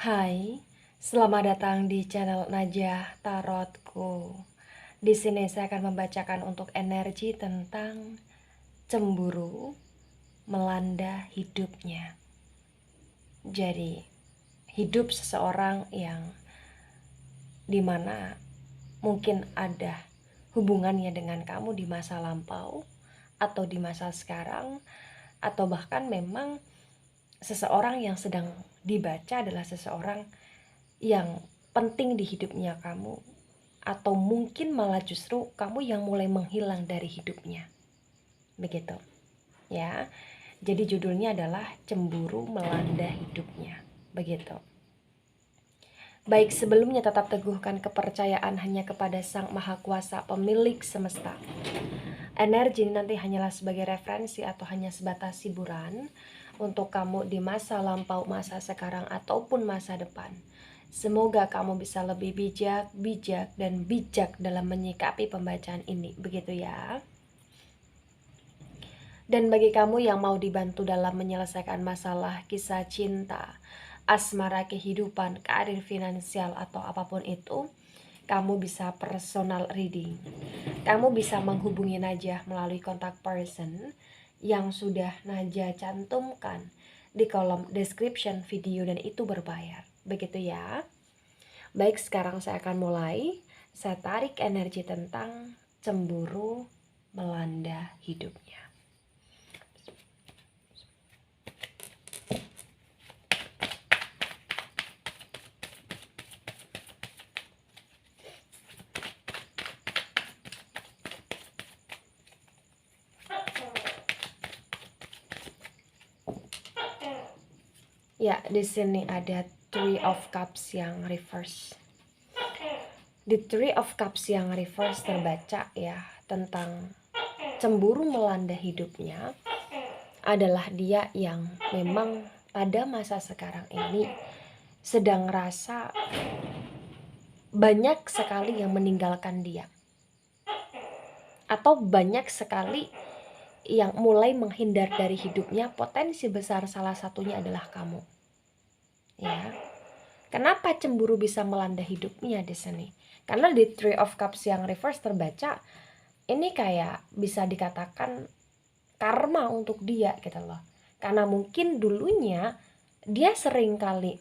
Hai, selamat datang di channel Najah Tarotku. Di sini saya akan membacakan untuk energi tentang cemburu melanda hidupnya. Jadi, hidup seseorang yang dimana mungkin ada hubungannya dengan kamu di masa lampau atau di masa sekarang, atau bahkan memang seseorang yang sedang dibaca adalah seseorang yang penting di hidupnya kamu, atau mungkin malah justru kamu yang mulai menghilang dari hidupnya. Begitu ya. Jadi judulnya adalah cemburu melanda hidupnya. Begitu. Baik, sebelumnya tetap teguhkan kepercayaan hanya kepada Sang Maha Kuasa, pemilik semesta. Energi ini nanti hanyalah sebagai referensi atau hanya sebatas hiburan untuk kamu di masa lampau, masa sekarang, ataupun masa depan. Semoga kamu bisa lebih bijak dan bijak dalam menyikapi pembacaan ini, begitu ya. Dan bagi kamu yang mau dibantu dalam menyelesaikan masalah kisah cinta, asmara, kehidupan, karir, finansial, atau apapun itu, kamu bisa personal reading. Kamu bisa menghubungi Najah melalui kontak person yang sudah Najah cantumkan di kolom description video, dan itu berbayar. Begitu ya. Baik, sekarang saya akan mulai. Saya tarik energi tentang cemburu melanda hidupnya. Ya, di sini ada Three of Cups yang reverse. Di Three of Cups yang reverse terbaca ya tentang cemburu melanda hidupnya adalah dia yang memang pada masa sekarang ini sedang rasa banyak sekali yang meninggalkan dia, atau banyak sekali yang mulai menghindar dari hidupnya. Potensi besar salah satunya adalah kamu. Ya. Kenapa cemburu bisa melanda hidupnya di sini? Karena di Three of Cups yang reverse terbaca, ini kayak bisa dikatakan karma untuk dia gitu loh. Karena mungkin dulunya dia sering kali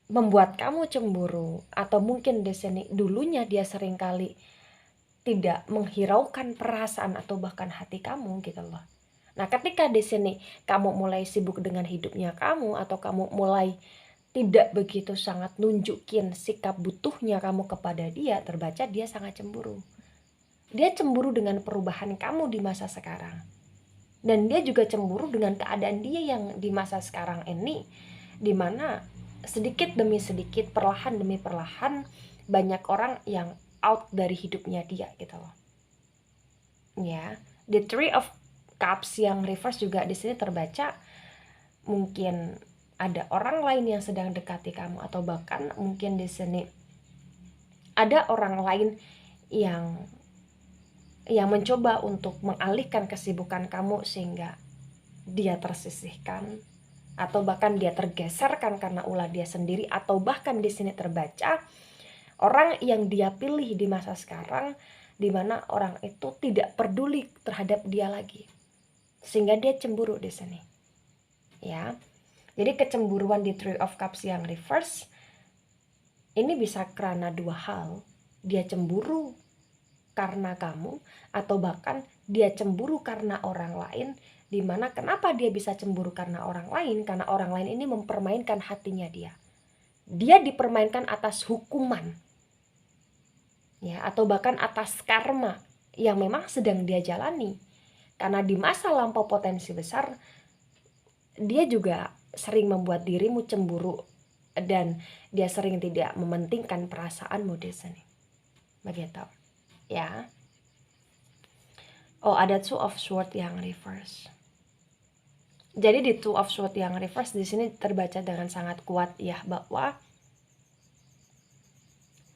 membuat kamu cemburu, atau mungkin di sini dulunya dia sering kali tidak menghiraukan perasaan atau bahkan hati kamu gitu loh. Nah, ketika di sini kamu mulai sibuk dengan hidupnya kamu, atau kamu mulai tidak begitu sangat nunjukin sikap butuhnya kamu kepada dia, terbaca dia sangat cemburu. Dia cemburu dengan perubahan kamu di masa sekarang. Dan dia juga cemburu dengan keadaan dia yang di masa sekarang ini, dimana sedikit demi sedikit, perlahan demi perlahan, banyak orang yang out dari hidupnya dia gitu loh. Ya, the Three of Cups yang reverse juga di sini terbaca, mungkin ada orang lain yang sedang dekati kamu, atau bahkan mungkin di sini ada orang lain yang mencoba untuk mengalihkan kesibukan kamu sehingga dia tersisihkan, atau bahkan dia tergeserkan karena ulah dia sendiri, atau bahkan di sini terbaca orang yang dia pilih di masa sekarang, di mana orang itu tidak peduli terhadap dia lagi, sehingga dia cemburu di sini. Ya, jadi kecemburuan di Three of Cups yang reverse ini bisa karena dua hal. Dia cemburu karena kamu, atau bahkan dia cemburu karena orang lain. Dimana kenapa dia bisa cemburu karena orang lain? Karena orang lain ini mempermainkan hatinya dia. Dia dipermainkan atas hukuman, ya, atau bahkan atas karma yang memang sedang dia jalani. Karena di masa lampau potensi besar, dia juga sering membuat dirimu cemburu, dan dia sering tidak mementingkan perasaanmu di sini. Begitu, ya. Oh, ada Two of Swords yang reverse. Jadi di Two of Swords yang reverse di sini terbaca dengan sangat kuat ya, bahwa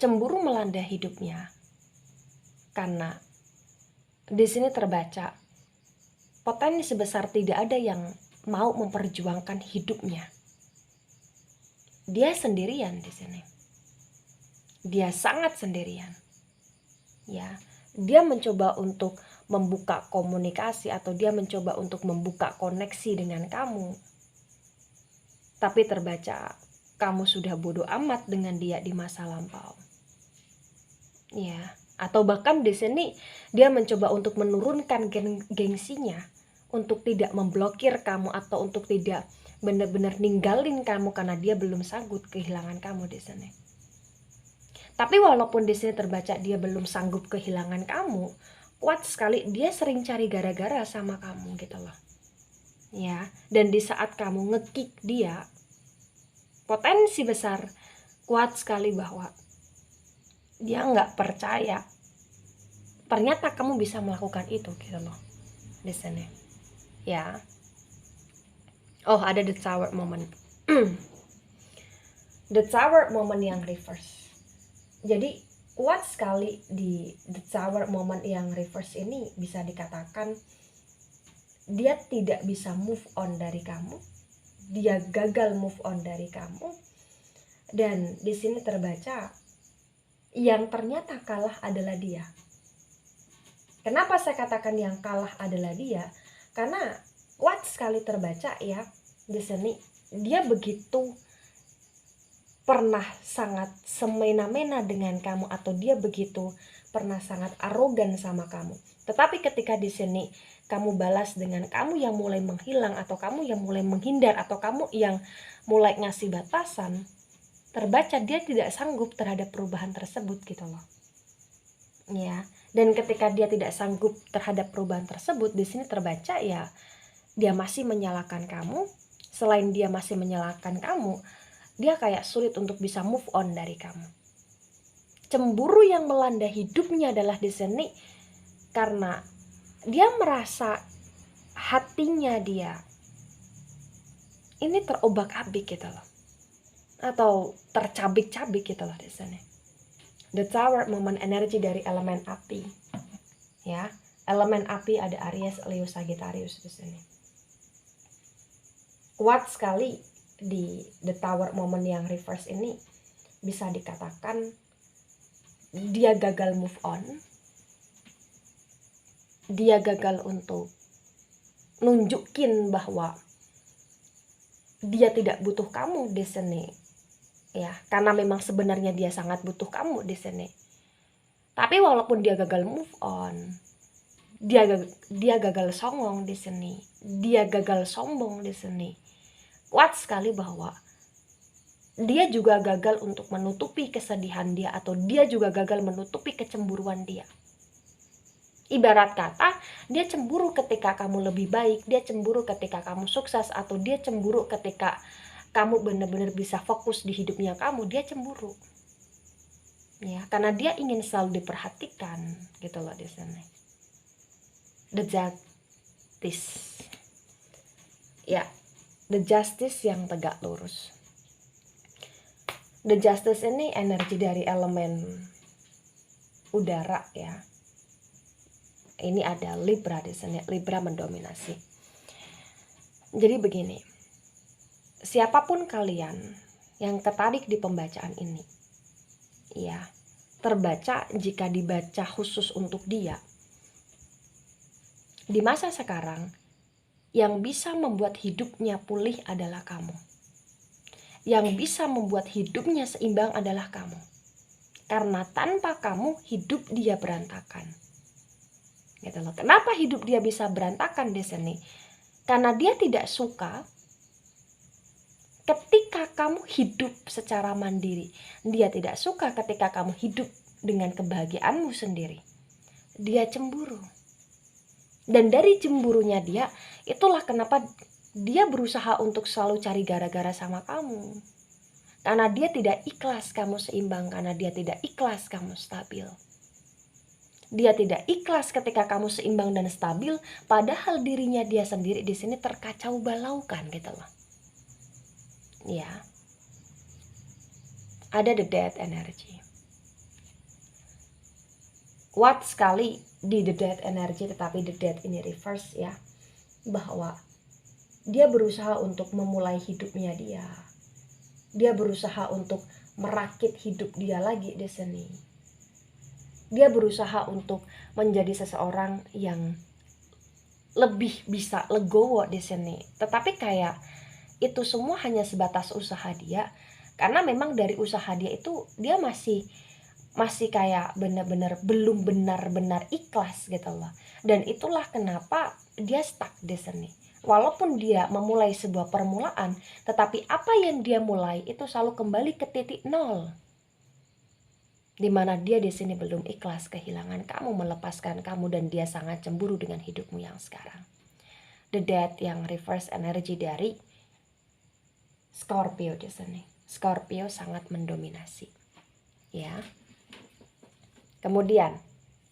cemburu melanda hidupnya. Karena di sini terbaca potensi besar tidak ada yang mau memperjuangkan hidupnya. dia sendirian di sini. Dia sangat sendirian. Ya, dia mencoba untuk membuka komunikasi atau dia mencoba untuk membuka koneksi dengan kamu. Tapi terbaca kamu sudah bodoh amat dengan dia di masa lampau. Ya, atau bahkan di sini dia mencoba untuk menurunkan gengsinya untuk tidak memblokir kamu atau untuk tidak benar-benar ninggalin kamu karena dia belum sanggup kehilangan kamu di sini. Tapi walaupun di sini terbaca dia belum sanggup kehilangan kamu, kuat sekali dia sering cari gara-gara sama kamu gitu loh. Ya, dan di saat kamu nge-kick dia, potensi besar kuat sekali bahwa dia nggak percaya ternyata kamu bisa melakukan itu gitu loh di sini. Ya. Oh, ada the tower moment. The tower moment yang reverse. Jadi kuat sekali di the tower moment yang reverse ini, bisa dikatakan dia tidak bisa move on dari kamu. Dia gagal move on dari kamu. Dan di sini terbaca yang ternyata kalah adalah dia. Kenapa saya katakan yang kalah adalah dia? Karena kuat sekali terbaca ya di sini, dia begitu pernah sangat semena-mena dengan kamu atau dia begitu pernah sangat arogan sama kamu. Tetapi ketika di sini kamu balas dengan kamu yang mulai menghilang atau kamu yang mulai menghindar atau kamu yang mulai ngasih batasan, terbaca dia tidak sanggup terhadap perubahan tersebut gitu loh. Ya, dan ketika dia tidak sanggup terhadap perubahan tersebut, di sini terbaca ya dia masih menyalahkan kamu. Selain dia masih menyalahkan kamu, dia kayak sulit untuk bisa move on dari kamu. Cemburu yang melanda hidupnya adalah di sini karena dia merasa hatinya dia ini terobak-abik gitu loh, atau tercabik-cabik gitu loh di sini. The Tower moment energi dari elemen api. Ya, elemen api ada Aries, Leo, Sagittarius di sini. Kuat sekali di The Tower moment yang reverse ini, bisa dikatakan dia gagal move on. Dia gagal untuk nunjukin bahwa dia tidak butuh kamu di sini. Ya, karena memang sebenarnya dia sangat butuh kamu di sini. Tapi walaupun dia gagal move on, dia gagal songong di sini. Dia gagal sombong di sini. Kuat sekali bahwa dia juga gagal untuk menutupi kesedihan dia atau dia juga gagal menutupi kecemburuan dia. Ibarat kata, dia cemburu ketika kamu lebih baik, dia cemburu ketika kamu sukses, atau dia cemburu ketika kamu benar-benar bisa fokus di hidupnya kamu, dia cemburu. Ya, karena dia ingin selalu diperhatikan gitu loh di sini. The Justice. Ya, The Justice yang tegak lurus. The Justice ini energi dari elemen udara ya. Ini ada Libra di sini. Libra mendominasi. Jadi begini. Siapapun kalian yang tertarik di pembacaan ini, ya, terbaca jika dibaca khusus untuk dia. Di masa sekarang, yang bisa membuat hidupnya pulih adalah kamu. Yang bisa membuat hidupnya seimbang adalah kamu. Karena tanpa kamu, hidup dia berantakan. Gitu loh. Kenapa hidup dia bisa berantakan di sini? Karena dia tidak suka ketika kamu hidup secara mandiri. Dia tidak suka ketika kamu hidup dengan kebahagiaanmu sendiri. Dia cemburu. Dan dari cemburunya dia, itulah kenapa dia berusaha untuk selalu cari gara-gara sama kamu. Karena dia tidak ikhlas kamu seimbang, karena dia tidak ikhlas kamu stabil. Dia tidak ikhlas ketika kamu seimbang dan stabil, padahal dirinya dia sendiri di sini terkacau balaukan gitu loh. Ya. Ada the Death energy. Kuat sekali di the Death energy, tetapi the Death ini reverse ya. Bahwa dia berusaha untuk memulai hidupnya dia. Dia berusaha untuk merakit hidup dia lagi di sini. Dia berusaha untuk menjadi seseorang yang lebih bisa legowo di sini. Tetapi kayak itu semua hanya sebatas usaha dia, karena memang dari usaha dia itu dia masih kayak benar-benar belum benar-benar ikhlas gitu loh. Dan itulah kenapa dia stuck di sini. Walaupun dia memulai sebuah permulaan, tetapi apa yang dia mulai itu selalu kembali ke titik nol. Dimana dia di sini belum ikhlas kehilangan kamu, melepaskan kamu, dan dia sangat cemburu dengan hidupmu yang sekarang. The Death yang reverse energy dari Scorpio di sini. Scorpio sangat mendominasi, ya. Kemudian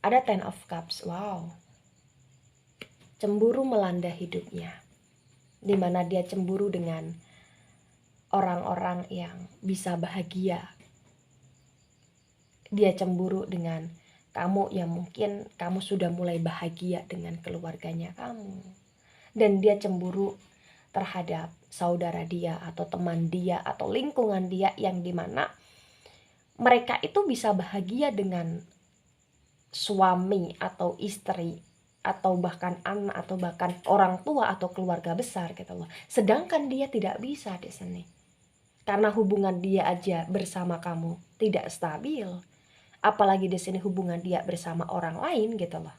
ada Ten of Cups. Wow. Cemburu melanda hidupnya. Dimana dia cemburu dengan orang-orang yang bisa bahagia. Dia cemburu dengan kamu yang mungkin kamu sudah mulai bahagia dengan keluarganya kamu. Dan dia cemburu terhadap saudara dia atau teman dia atau lingkungan dia yang dimana mereka itu bisa bahagia dengan suami atau istri atau bahkan anak atau bahkan orang tua atau keluarga besar gitu loh. Sedangkan dia tidak bisa di sini. Karena hubungan dia aja bersama kamu tidak stabil. Apalagi di sini hubungan dia bersama orang lain gitu loh.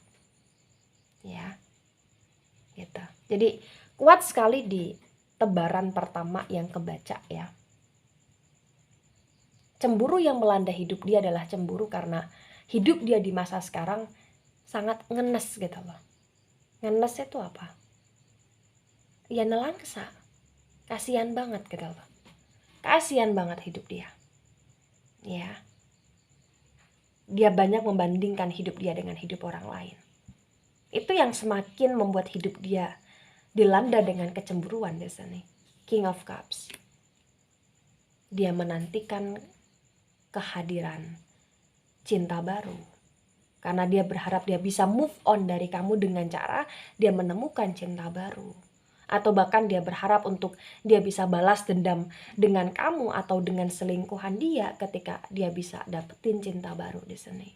Ya. Gitu. Jadi kuat sekali di tebaran pertama yang kebaca ya. Cemburu yang melanda hidup dia adalah cemburu karena hidup dia di masa sekarang sangat ngenes gitu loh. Ngenes itu apa? Ya nelangsa. Kasihan banget gitu loh. Kasihan banget hidup dia. Ya. Dia banyak membandingkan hidup dia dengan hidup orang lain. Itu yang semakin membuat hidup dia dilanda dengan kecemburuan di sini. King of Cups. Dia menantikan kehadiran cinta baru. Karena dia berharap dia bisa move on dari kamu dengan cara dia menemukan cinta baru. Atau bahkan dia berharap untuk dia bisa balas dendam dengan kamu atau dengan selingkuhan dia ketika dia bisa dapetin cinta baru di sini.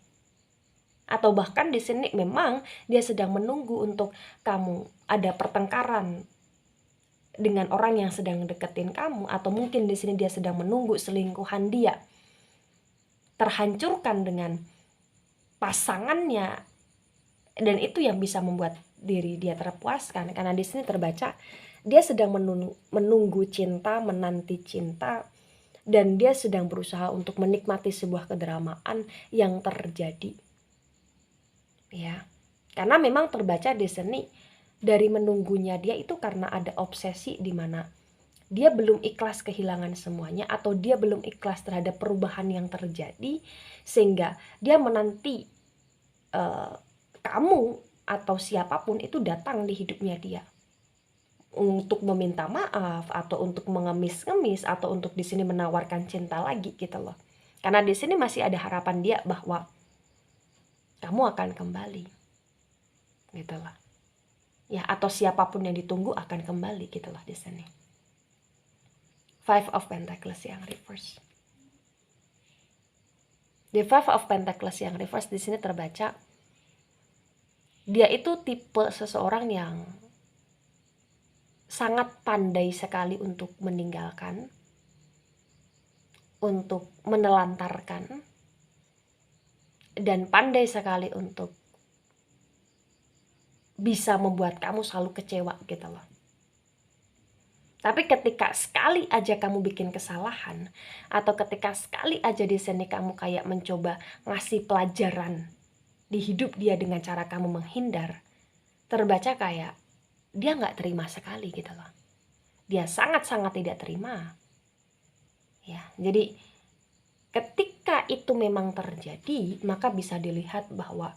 Atau bahkan di sini memang dia sedang menunggu untuk kamu ada pertengkaran dengan orang yang sedang deketin kamu, atau mungkin di sini dia sedang menunggu selingkuhan dia terhancurkan dengan pasangannya, dan itu yang bisa membuat diri dia terpuaskan. Karena di sini terbaca dia sedang menunggu cinta, menanti cinta, dan dia sedang berusaha untuk menikmati sebuah kedramaan yang terjadi. Ya, karena memang terbaca di sini dari menunggunya dia itu karena ada obsesi di mana dia belum ikhlas kehilangan semuanya, atau dia belum ikhlas terhadap perubahan yang terjadi, sehingga dia menanti kamu atau siapapun itu datang di hidupnya dia untuk meminta maaf atau untuk mengemis-ngemis atau untuk di sini menawarkan cinta lagi gitu loh. Karena di sini masih ada harapan dia bahwa kamu akan kembali. Gitu loh. Ya, atau siapapun yang ditunggu akan kembali gitu loh di sini. Five of Pentacles yang reverse. Di Five of Pentacles yang reverse di sini terbaca dia itu tipe seseorang yang sangat pandai sekali untuk meninggalkan, untuk menelantarkan, dan pandai sekali untuk bisa membuat kamu selalu kecewa gitu loh. Tapi ketika sekali aja kamu bikin kesalahan, atau ketika sekali aja di sini kamu kayak mencoba ngasih pelajaran di hidup dia dengan cara kamu menghindar, terbaca kayak dia nggak terima sekali gitu loh. Dia sangat-sangat tidak terima. Ya, jadi ketika itu memang terjadi, maka bisa dilihat bahwa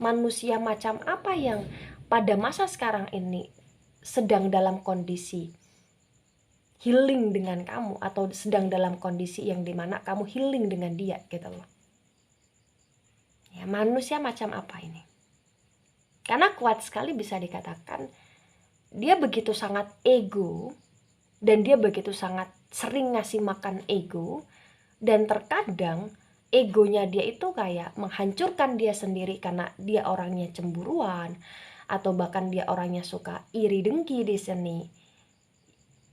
manusia macam apa yang pada masa sekarang ini sedang dalam kondisi healing dengan kamu, atau sedang dalam kondisi yang dimana kamu healing dengan dia gitu loh. Ya, manusia macam apa ini? Karena kuat sekali bisa dikatakan dia begitu sangat ego, dan dia begitu sangat sering ngasih makan ego, dan terkadang egonya dia itu kayak menghancurkan dia sendiri karena dia orangnya cemburuan, atau bahkan dia orangnya suka iri dengki di sini.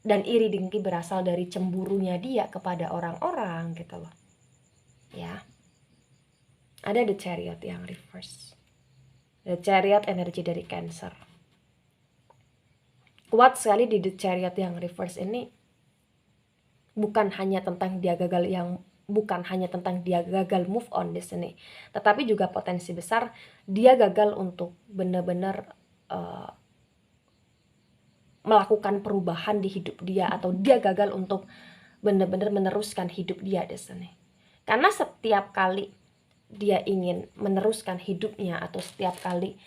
Dan iri dengki berasal dari cemburunya dia kepada orang-orang gitu loh. Ya. Ada The Chariot yang reverse. The Chariot energi dari Cancer. Kuat sekali di The Chariot yang reverse ini, bukan hanya tentang dia gagal move on di sini, tetapi juga potensi besar dia gagal untuk benar-benar melakukan perubahan di hidup dia, atau dia gagal untuk benar-benar meneruskan hidup dia di sini. Karena setiap kali dia ingin meneruskan hidupnya, atau setiap kali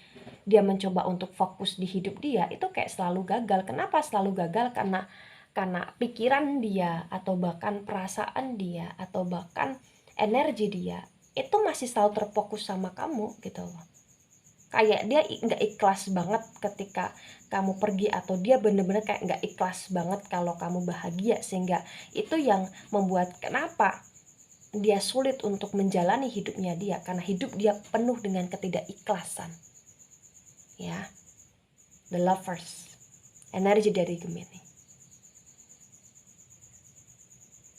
dia mencoba untuk fokus di hidup dia, itu kayak selalu gagal. Kenapa selalu gagal? Karena pikiran dia, atau bahkan perasaan dia, atau bahkan energi dia itu masih selalu terfokus sama kamu gitu loh. Kayak dia nggak ikhlas banget ketika kamu pergi, atau dia bener-bener kayak nggak ikhlas banget kalau kamu bahagia, sehingga itu yang membuat kenapa dia sulit untuk menjalani hidupnya dia, karena hidup dia penuh dengan ketidakikhlasan. Ya, The Lovers, energi dari Gemini.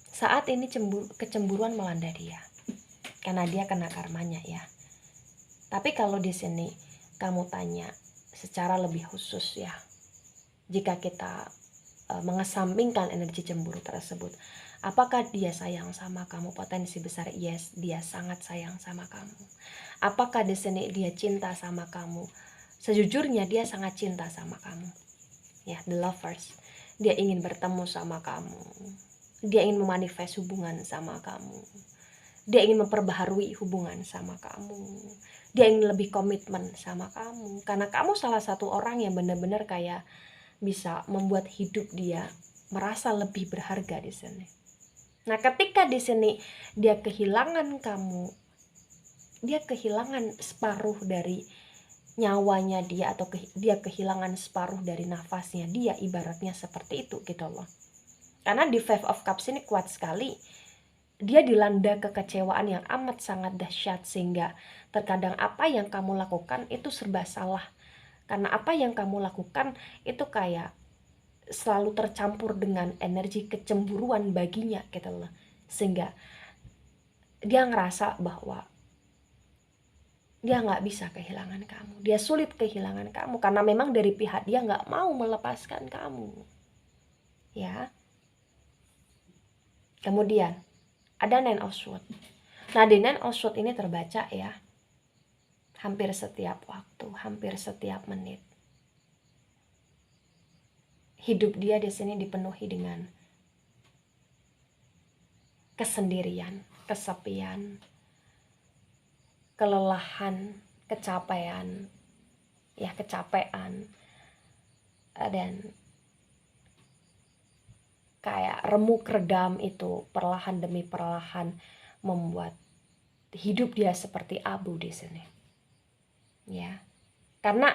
Saat ini kecemburuan melanda dia, karena dia kena karmanya ya. Tapi kalau di sini kamu tanya secara lebih khusus ya, jika kita mengesampingkan energi cemburu tersebut, apakah dia sayang sama kamu? Potensi besar yes, dia sangat sayang sama kamu. Apakah di sini dia cinta sama kamu? Sejujurnya dia sangat cinta sama kamu. Ya, The Lovers. Dia ingin bertemu sama kamu. Dia ingin memanifest hubungan sama kamu. Dia ingin memperbaharui hubungan sama kamu. Dia ingin lebih komitmen sama kamu. Karena kamu salah satu orang yang benar-benar kayak bisa membuat hidup dia merasa lebih berharga di sini. Nah, ketika di sini dia kehilangan kamu, dia kehilangan separuh dari nyawanya dia, atau dia kehilangan separuh dari nafasnya dia, ibaratnya seperti itu gitu loh. Karena di Five of Cups ini kuat sekali. Dia dilanda kekecewaan yang amat sangat dahsyat, sehingga terkadang apa yang kamu lakukan itu serba salah. Karena apa yang kamu lakukan itu kayak selalu tercampur dengan energi kecemburuan baginya gitu loh. Sehingga dia ngerasa bahwa dia nggak bisa kehilangan kamu. Dia sulit kehilangan kamu karena memang dari pihak dia nggak mau melepaskan kamu. Ya. Kemudian ada Nine of Swords. Nah, di Nine of Swords ini terbaca ya, hampir setiap waktu, hampir setiap menit, hidup dia di sini dipenuhi dengan kesendirian, kesepian, kelelahan, kecapean, dan kayak remuk redam itu perlahan demi perlahan membuat hidup dia seperti abu di sini. Ya. Karena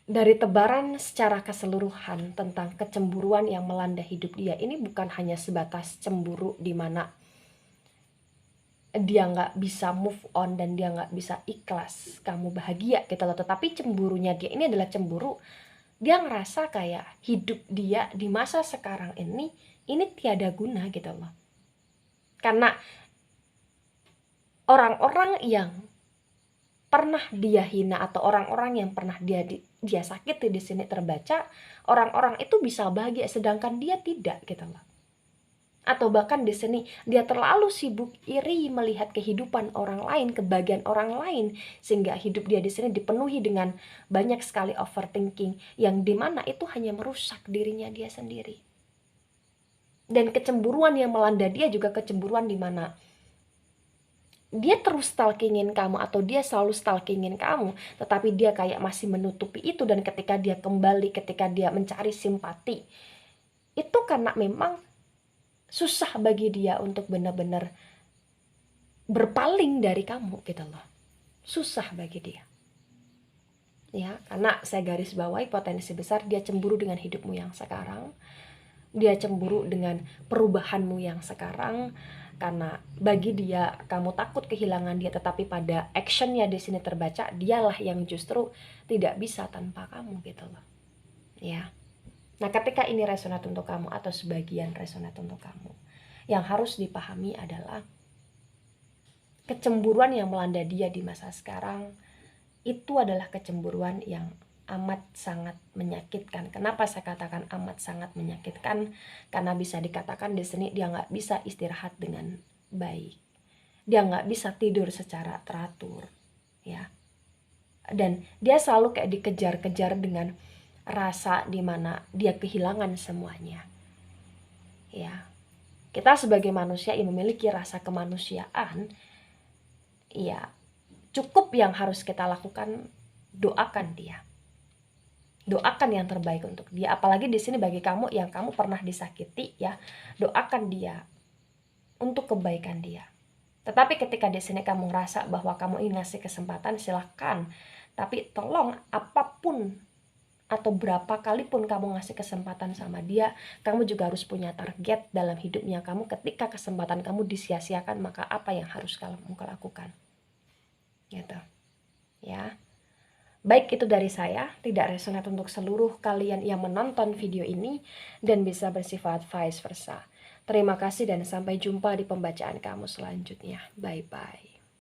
dari tebaran secara keseluruhan tentang kecemburuan yang melanda hidup dia, ini bukan hanya sebatas cemburu di mana dia nggak bisa move on dan dia nggak bisa ikhlas kamu bahagia gitu loh, tetapi cemburunya dia ini adalah cemburu dia ngerasa kayak hidup dia di masa sekarang ini tiada guna gitu loh. Karena orang-orang yang pernah dia hina, atau orang-orang yang pernah dia sakiti di sini terbaca, orang-orang itu bisa bahagia sedangkan dia tidak gitu loh. Atau bahkan di sini dia terlalu sibuk iri melihat kehidupan orang lain, kebahagiaan orang lain, sehingga hidup dia di sini dipenuhi dengan banyak sekali overthinking yang dimana itu hanya merusak dirinya dia sendiri. Dan kecemburuan yang melanda dia juga kecemburuan di mana dia terus stalkingin kamu, atau dia selalu stalkingin kamu, tetapi dia kayak masih menutupi itu. Dan ketika dia kembali, ketika dia mencari simpati, itu karena memang susah bagi dia untuk benar-benar berpaling dari kamu gitu loh. Susah bagi dia. Ya, karena saya garis bawahi potensi besar dia cemburu dengan hidupmu yang sekarang. Dia cemburu dengan perubahanmu yang sekarang, karena bagi dia kamu takut kehilangan dia, tetapi pada actionnya di sini terbaca dialah yang justru tidak bisa tanpa kamu gitu loh. Ya. Nah, ketika ini resonat untuk kamu atau sebagian resonat untuk kamu, yang harus dipahami adalah kecemburuan yang melanda dia di masa sekarang itu adalah kecemburuan yang amat sangat menyakitkan. Kenapa saya katakan amat sangat menyakitkan? Karena bisa dikatakan di sini dia nggak bisa istirahat dengan baik, dia nggak bisa tidur secara teratur, ya. Dan dia selalu kayak dikejar-kejar dengan rasa dimana dia kehilangan semuanya, ya. Kita sebagai manusia yang memiliki rasa kemanusiaan, ya cukup yang harus kita lakukan doakan dia. Doakan yang terbaik untuk dia. Apalagi di sini bagi kamu yang kamu pernah disakiti, ya, doakan dia untuk kebaikan dia. Tetapi ketika di sini kamu ngerasa bahwa kamu ingin ngasih kesempatan, silahkan. Tapi tolong apapun atau berapa kali pun kamu ngasih kesempatan sama dia, kamu juga harus punya target dalam hidupnya kamu. Ketika kesempatan kamu disia-siakan, maka apa yang harus kamu lakukan? Gitu. Ya. Baik, itu dari saya, tidak resonat untuk seluruh kalian yang menonton video ini dan bisa bersifat vice versa. Terima kasih dan sampai jumpa di pembacaan kamu selanjutnya. Bye-bye.